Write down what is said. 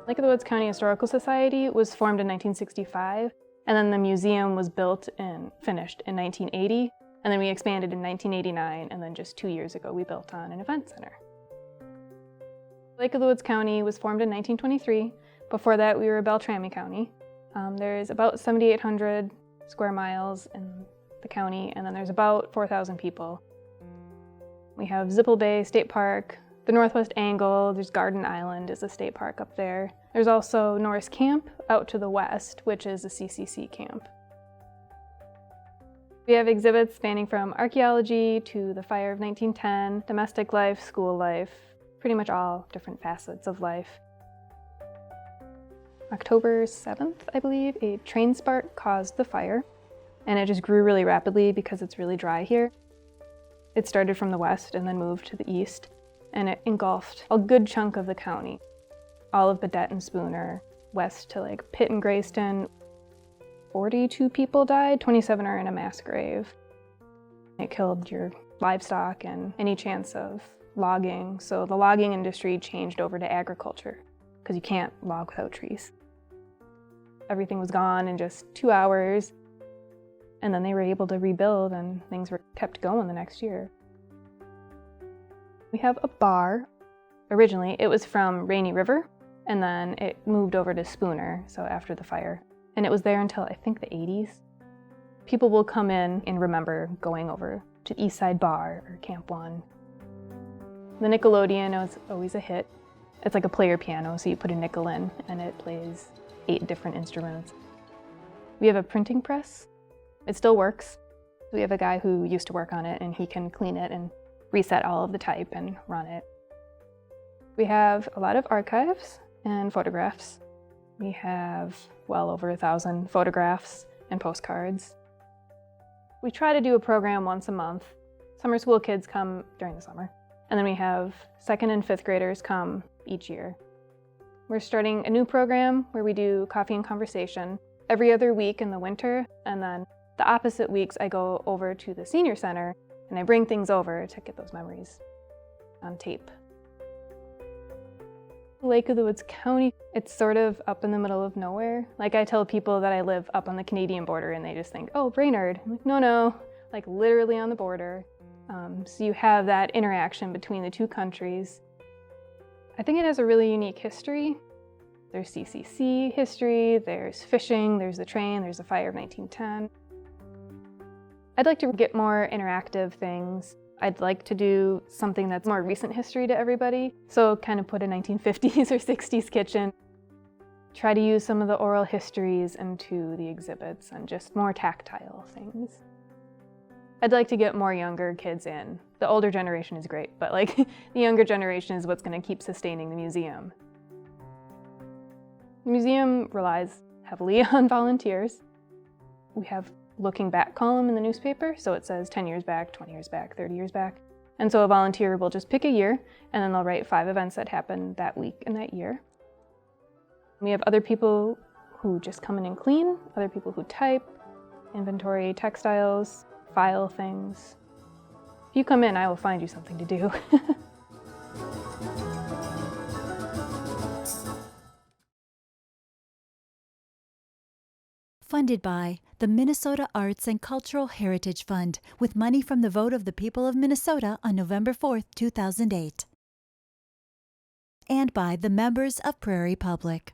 Lake of the Woods County Historical Society was formed in 1965, and then the museum was built and finished in 1980, and then we expanded in 1989, and then just 2 years ago we built on an event center. Lake of the Woods County was formed in 1923. Before that, we were Beltrami County. There's about 7,800 square miles in the county, and then there's about 4,000 people. We have Zippel Bay State Park, the Northwest Angle, there's Garden Island is a state park up there. There's also Norris Camp out to the west, which is a CCC camp. We have exhibits spanning from archaeology to the fire of 1910, domestic life, school life, pretty much all different facets of life. October 7th, I believe, a train spark caused the fire, and it just grew really rapidly because it's really dry here. It started from the west and then moved to the east, and it engulfed a good chunk of the county. All of Baudette and Spooner, west to like Pitt and Grayston. 42 people died, 27 are in a mass grave. It killed your livestock and any chance of logging, so the logging industry changed over to agriculture because you can't log without trees. Everything was gone in just 2 hours, and then they were able to rebuild and things were kept going the next year. We have a bar. Originally, it was from Rainy River, and then it moved over to Spooner, so after the fire. And it was there until, I think, the 80s. People will come in and remember going over to Eastside Bar or Camp One. The Nickelodeon is always a hit. It's like a player piano, so you put a nickel in, and it plays 8 different instruments. We have a printing press. It still works. We have a guy who used to work on it, and he can clean it and reset all of the type and run it. We have a lot of archives and photographs. We have well over 1,000 photographs and postcards. We try to do a program once a month. Summer school kids come during the summer, and then we have 2nd and 5th graders come each year. We're starting a new program where we do coffee and conversation every other week in the winter, and then the opposite weeks I go over to the senior center and I bring things over to get those memories on tape. Lake of the Woods County, it's sort of up in the middle of nowhere. Like I tell people that I live up on the Canadian border and they just think, oh, Brainerd. I'm like, no, like literally on the border. So you have that interaction between the two countries. I think it has a really unique history. There's CCC history, there's fishing, there's the train, there's the fire of 1910. I'd like to get more interactive things. I'd like to do something that's more recent history to everybody. So kind of put a 1950s or 60s kitchen. Try to use some of the oral histories into the exhibits and just more tactile things. I'd like to get more younger kids in. The older generation is great, but like the younger generation is what's going to keep sustaining the museum. The museum relies heavily on volunteers. We have looking back column in the newspaper, so it says 10 years back, 20 years back, 30 years back. And so a volunteer will just pick a year, and then they'll write 5 events that happened that week and that year. We have other people who just come in and clean, other people who type, inventory textiles, file things. If you come in, I will find you something to do. Funded by the Minnesota Arts and Cultural Heritage Fund with money from the vote of the people of Minnesota on November 4, 2008. And by the members of Prairie Public.